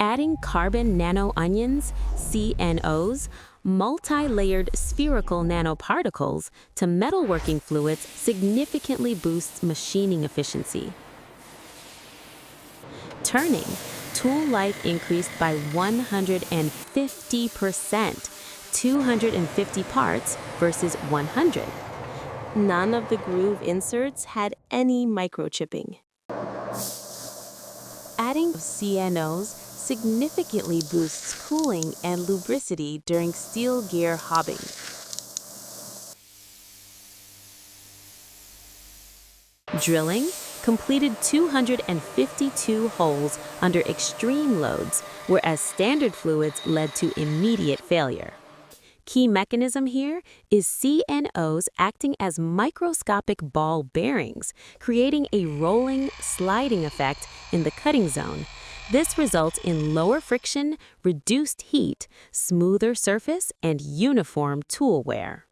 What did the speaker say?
Adding carbon nano-onions, CNOs, multi-layered spherical nanoparticles to metalworking fluids significantly boosts machining efficiency. Turning, tool life increased by 150%, 250 parts versus 100. None of the groove inserts had any microchipping. Adding CNOs significantly boosts cooling and lubricity during steel gear hobbing. Drilling completed 252 holes under extreme loads, whereas standard fluids led to immediate failure. Key mechanism here is CNOs acting as microscopic ball bearings, creating a rolling, sliding effect in the cutting zone. This results in lower friction, reduced heat, smoother surface, and uniform tool wear.